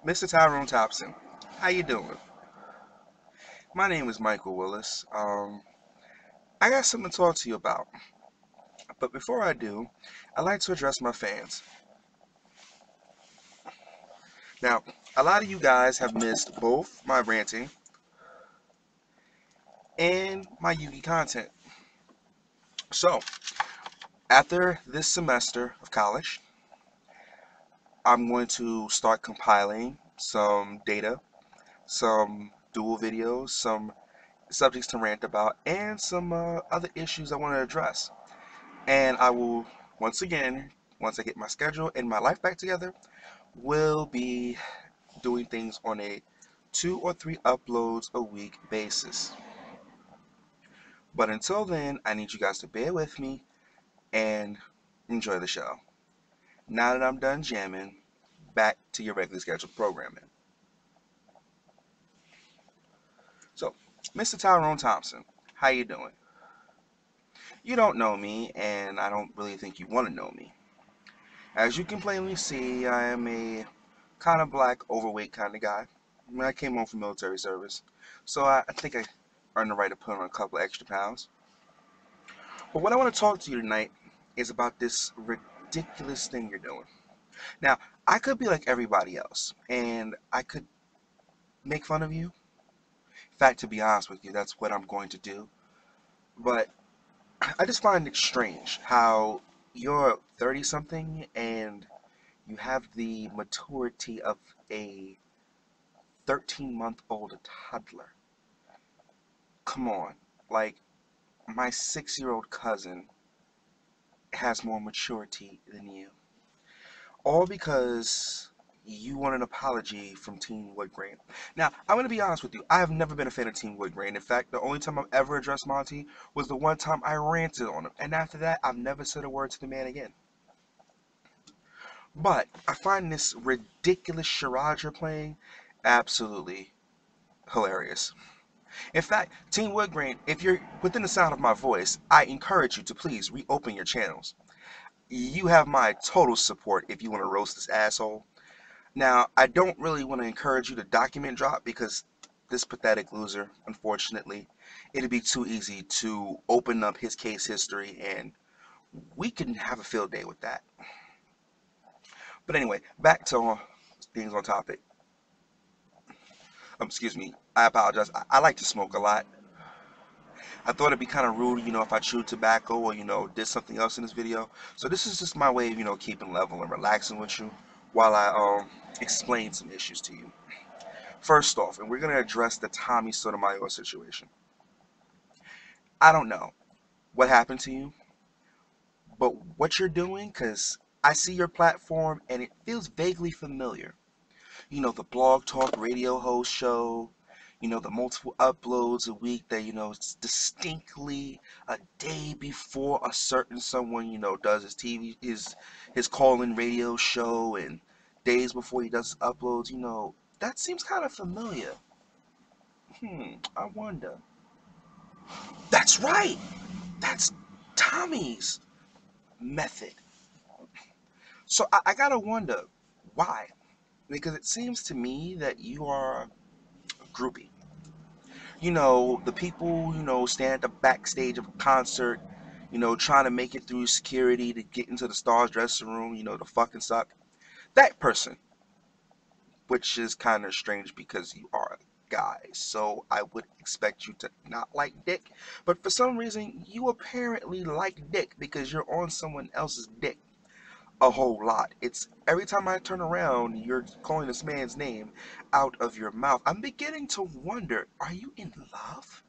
Mr. Tyrone Thompson, how you doing? My name is Michael Willis. I got something to talk to you about, but before I do, I'd like to address my fans. Now, a lot of you guys have missed both my ranting and my Yugi content. So, after this semester of college, I'm going to start compiling some data, some dual videos, some subjects to rant about, and some other issues I want to address. And I will, once again, once I get my schedule and my life back together, will be doing things on a 2 or 3 uploads a week basis. But until then, I need you guys to bear with me and enjoy the show. Now that I'm done jamming, back to your regularly scheduled programming. So, Mr. Tyrone Thompson, how you doing? You don't know me, and I don't really think you want to know me. As you can plainly see, I am a kind of black, overweight kind of guy. I came home from military service, so I think I earned the right to put on a couple of extra pounds. But what I want to talk to you tonight is about this ridiculous thing you're doing. Now, I could be like everybody else, and I could make fun of you. In fact, to be honest with you, that's what I'm going to do. But I just find it strange how you're 30 something and you have the maturity of a 13-month-old toddler. Come on. Like, my 6-year-old cousin has more maturity than you. All because you want an apology from Teen Wood Grain. Now, I'm going to be honest with you. I have never been a fan of Teen Wood Grain. In fact, the only time I've ever addressed Monty was the one time I ranted on him. And after that, I've never said a word to the man again. But I find this ridiculous charade you're playing absolutely hilarious. In fact, Team Woodgrain, if you're within the sound of my voice, I encourage you to please reopen your channels. You have my total support if you want to roast this asshole. Now, I don't really want to encourage you to document drop because this pathetic loser, unfortunately, it'd be too easy to open up his case history and we can have a field day with that. But anyway, back to things on topic. Excuse me, I apologize. I like to smoke a lot. I thought it'd be kind of rude, if I chewed tobacco or, did something else in this video. So this is just my way of, keeping level and relaxing with you while I explain some issues to you. First off, and we're going to address the Tommy Sotomayor situation. I don't know what happened to you, but what you're doing, because I see your platform and it feels vaguely familiar. The blog talk radio host show, the multiple uploads a week that, it's distinctly a day before a certain someone, does his TV, his call-in radio show, and days before he does his uploads, that seems kind of familiar. I wonder. That's right! That's Tommy's method. So I gotta wonder, why? Because it seems to me that you are a groupie. The people, stand at the backstage of a concert, trying to make it through security to get into the star's dressing room, to fucking suck. That person, which is kind of strange because you are a guy, so I would expect you to not like dick, but for some reason, you apparently like dick because you're on someone else's dick a whole lot. It's every time I turn around, you're calling this man's name out of your mouth. I'm beginning to wonder, are you in love?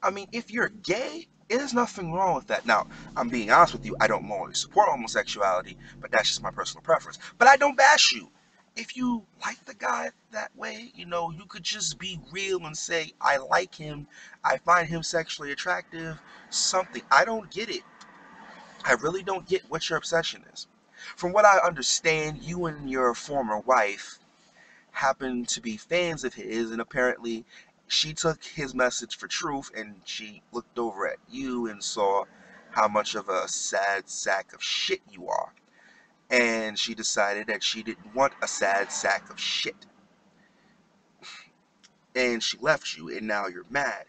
I mean, if you're gay, there's nothing wrong with that. Now, I'm being honest with you, I don't morally support homosexuality, but that's just my personal preference. But I don't bash you. If you like the guy that way, you could just be real and say, I like him, I find him sexually attractive, something. I don't get it. I really don't get what your obsession is. From what I understand, you and your former wife happen to be fans of his, and apparently she took his message for truth and she looked over at you and saw how much of a sad sack of shit you are. And she decided that she didn't want a sad sack of shit. and she left you, and now you're mad.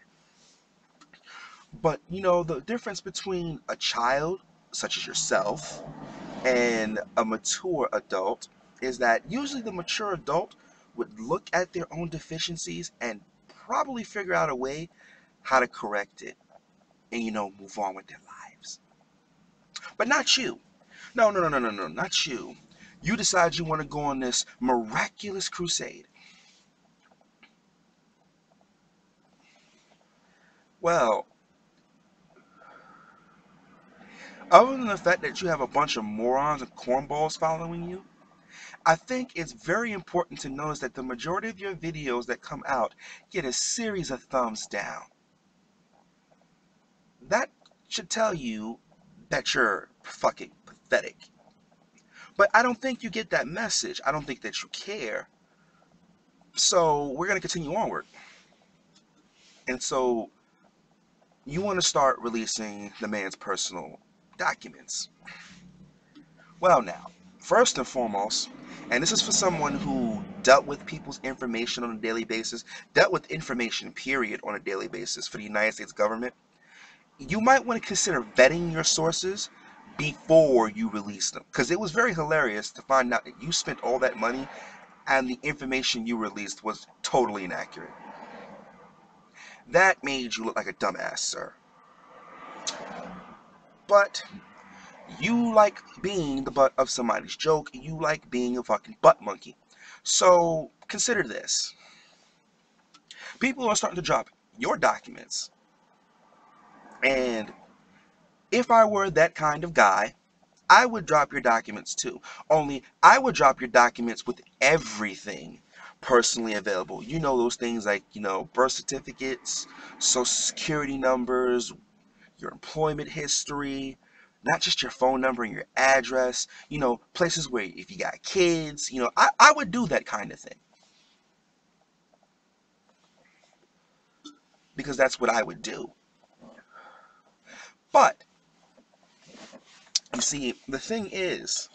But the difference between a child, such as yourself, and a mature adult is that usually the mature adult would look at their own deficiencies and probably figure out a way how to correct it and move on with their lives. But not you. No, no, no, no, no, no, not you. You decide you want to go on this miraculous crusade. Well, other than the fact that you have a bunch of morons and cornballs following you, I think it's very important to notice that the majority of your videos that come out get a series of thumbs down. That should tell you that you're fucking pathetic. But I don't think you get that message. I don't think that you care. So we're going to continue onward. And so you want to start releasing the man's personal documents. Well, now, first and foremost, and this is for someone who dealt with people's information on a daily basis, dealt with information, period, on a daily basis for the United States government, you might want to consider vetting your sources before you release them. Because it was very hilarious to find out that you spent all that money and the information you released was totally inaccurate. That made you look like a dumbass, sir. But you like being the butt of somebody's joke. You like being a fucking butt monkey. So consider this. People are starting to drop your documents. And if I were that kind of guy, I would drop your documents too. Only I would drop your documents with everything personally available. Those things like, birth certificates, social security numbers, your employment history, not just your phone number and your address, places where if you got kids, I would do that kind of thing. Because that's what I would do. But, you see, the thing is,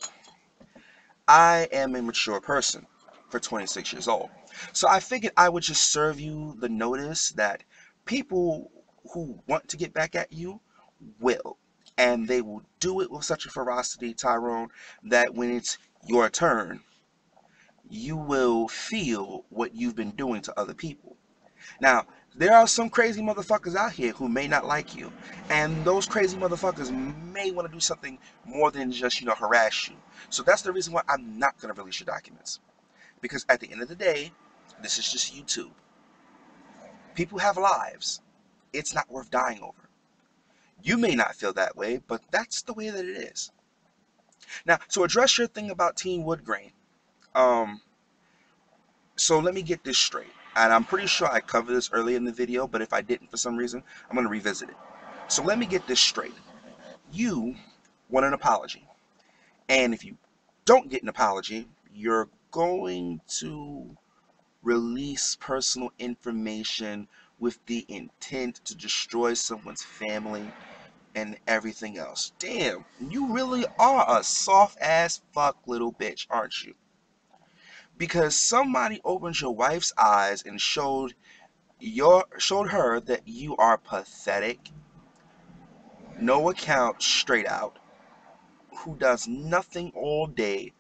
I am a mature person for 26 years old. So I figured I would just serve you the notice that people who want to get back at you will. And they will do it with such a ferocity, Tyrone, that when it's your turn, you will feel what you've been doing to other people. Now, there are some crazy motherfuckers out here who may not like you. And those crazy motherfuckers may want to do something more than just, harass you. So that's the reason why I'm not going to release your documents. Because at the end of the day, this is just YouTube. People have lives. It's not worth dying over. You may not feel that way, but that's the way that it is. Now, to address your thing about Teen Woodgrain, so let me get this straight. And I'm pretty sure I covered this earlier in the video, but if I didn't for some reason, I'm going to revisit it. So let me get this straight. You want an apology. And if you don't get an apology, you're going to release personal information with the intent to destroy someone's family and everything else. Damn, you really are a soft-ass fuck little bitch, aren't you? Because somebody opened your wife's eyes and showed her that you are pathetic, no account, straight out, who does nothing all day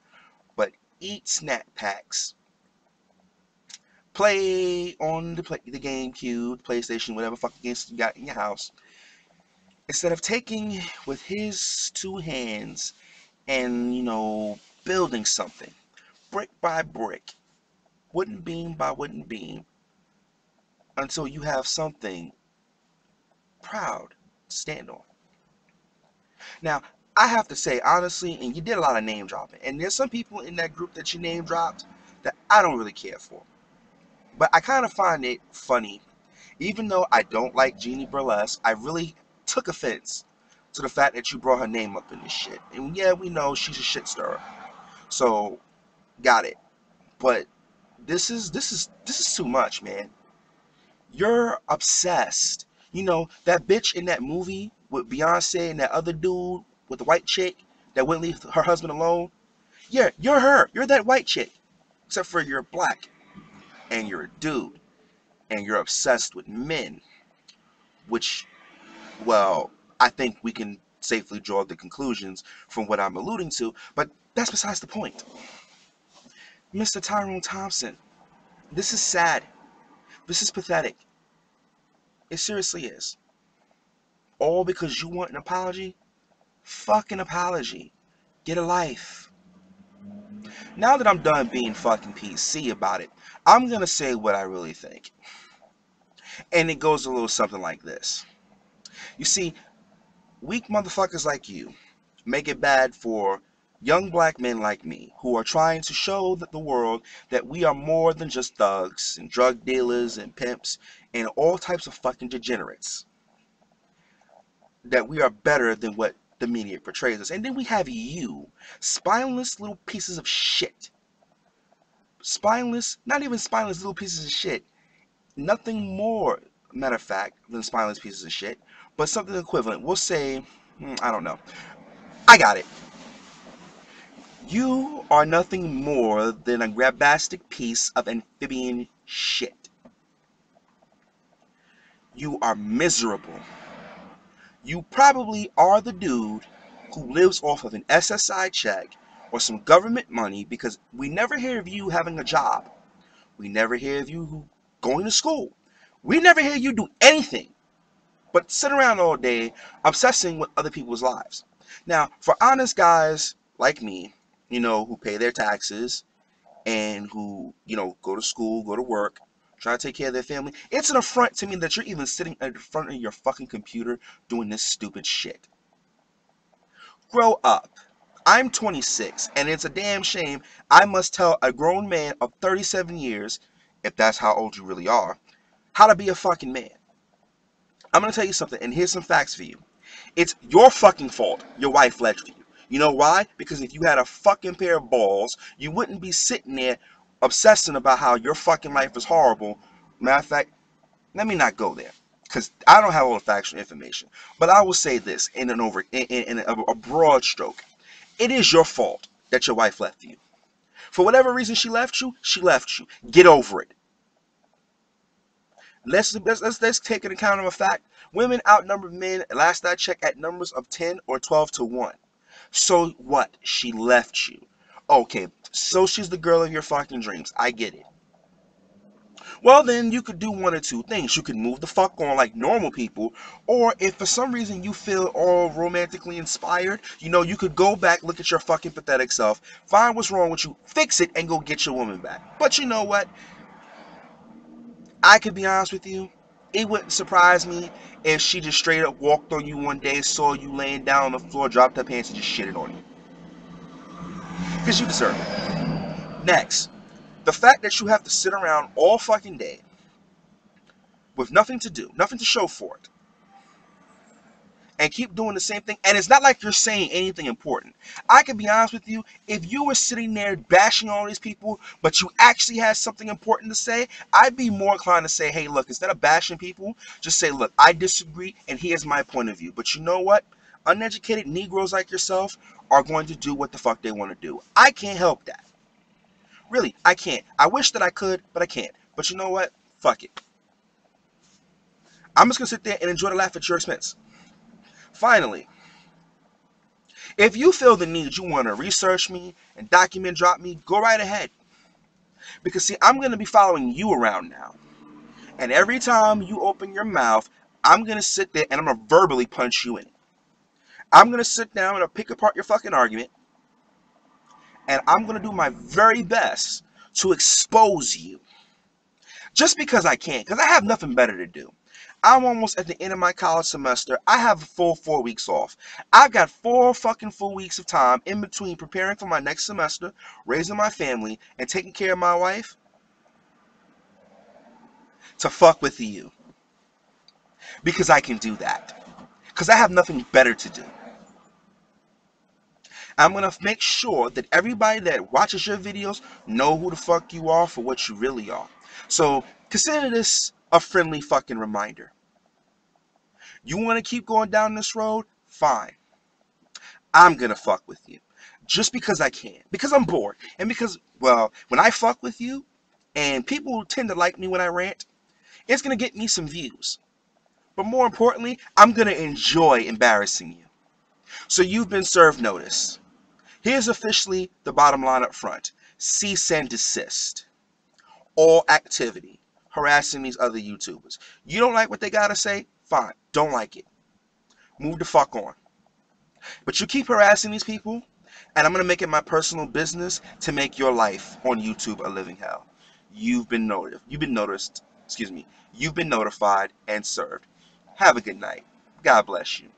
but eat snack packs, play on the GameCube, PlayStation, whatever fucking games you got in your house, instead of taking with his two hands and, building something, brick by brick, wooden beam by wooden beam, until you have something proud to stand on. Now, I have to say, honestly, and you did a lot of name dropping, and there's some people in that group that you name dropped that I don't really care for. But I kind of find it funny. Even though I don't like Jeannie Burlesque, I really took offense to the fact that you brought her name up in this shit. And yeah, we know she's a shit stirrer. So, got it. But this is too much, man. You're obsessed. That bitch in that movie with Beyonce and that other dude with the white chick that wouldn't leave her husband alone. Yeah, you're her. You're that white chick. Except for you're black and you're a dude. and you're obsessed with men, which, well, I think we can safely draw the conclusions from what I'm alluding to, but that's besides the point. Mr. Tyrone Thompson, this is sad. This is pathetic. It seriously is. All because you want an apology? Fucking apology. Get a life. Now that I'm done being fucking PC about it, I'm gonna say what I really think. And it goes a little something like this. You see, weak motherfuckers like you make it bad for young black men like me who are trying to show the world that we are more than just thugs and drug dealers and pimps and all types of fucking degenerates. That we are better than what the media portrays us. And then we have you, spineless little pieces of shit. Spineless, not even spineless little pieces of shit. Nothing more, matter of fact, than spineless pieces of shit, but something equivalent. We'll say, I don't know. I got it. You are nothing more than a grabastic piece of amphibian shit. You are miserable. You probably are the dude who lives off of an SSI check or some government money because we never hear of you having a job. We never hear of you going to school. We never hear you do anything but sit around all day obsessing with other people's lives. Now, for honest guys like me, who pay their taxes and who, go to school, go to work, try to take care of their family, it's an affront to me that you're even sitting in front of your fucking computer doing this stupid shit. Grow up. I'm 26, and it's a damn shame I must tell a grown man of 37 years, if that's how old you really are, how to be a fucking man. I'm going to tell you something, and here's some facts for you. It's your fucking fault your wife left you. You know why? Because if you had a fucking pair of balls, you wouldn't be sitting there obsessing about how your fucking life is horrible. Matter of fact, let me not go there, because I don't have all the factual information. But I will say this in a broad stroke. It is your fault that your wife left you. For whatever reason she left you, she left you. Get over it. Let's take an account of a fact. Women outnumber men, last I checked, at numbers of 10 or 12 to 1. So what? She left you. Okay, so she's the girl of your fucking dreams. I get it. Well, then you could do one or two things. You could move the fuck on like normal people, or if for some reason you feel all romantically inspired, you could go back, look at your fucking pathetic self, find what's wrong with you, fix it, and go get your woman back. But you know what? I could be honest with you. It wouldn't surprise me if she just straight up walked on you one day, saw you laying down on the floor, dropped her pants, and just shitted on you. Because you deserve it. Next, the fact that you have to sit around all fucking day with nothing to do, nothing to show for it, and keep doing the same thing, and it's not like you're saying anything important. I can be honest with you, if you were sitting there bashing all these people, but you actually had something important to say, I'd be more inclined to say, hey, look, instead of bashing people, just say, look, I disagree, and here's my point of view. But you know what? Uneducated Negroes like yourself are going to do what the fuck they want to do. I can't help that. Really, I can't. I wish that I could, but I can't. But you know what? Fuck it. I'm just going to sit there and enjoy the laugh at your expense. Finally, if you feel the need, you want to research me and document drop me, go right ahead. Because see, I'm going to be following you around now. And every time you open your mouth, I'm going to sit there and I'm going to verbally punch you in it. I'm going to sit down and I'll pick apart your fucking argument. And I'm going to do my very best to expose you. Just because I can. Because I have nothing better to do. I'm almost at the end of my college semester. I have a full 4 weeks off. I've got 4 fucking full weeks of time in between preparing for my next semester, raising my family, and taking care of my wife to fuck with you. Because I can do that. Because I have nothing better to do. I'm going to make sure that everybody that watches your videos know who the fuck you are for what you really are. So consider this a friendly fucking reminder. You want to keep going down this road? Fine. I'm going to fuck with you. Just because I can. Because I'm bored. And because, well, when I fuck with you, and people tend to like me when I rant, It's going to get me some views. But more importantly, I'm going to enjoy embarrassing you. So you've been served notice. Here's officially the bottom line up front. Cease and desist. All activity harassing these other YouTubers. You don't like what they got to say? Fine. Don't like it. Move the fuck on. But you keep harassing these people, and I'm going to make it my personal business to make your life on YouTube a living hell. You've been noticed, excuse me, you've been notified and served. Have a good night. God bless you.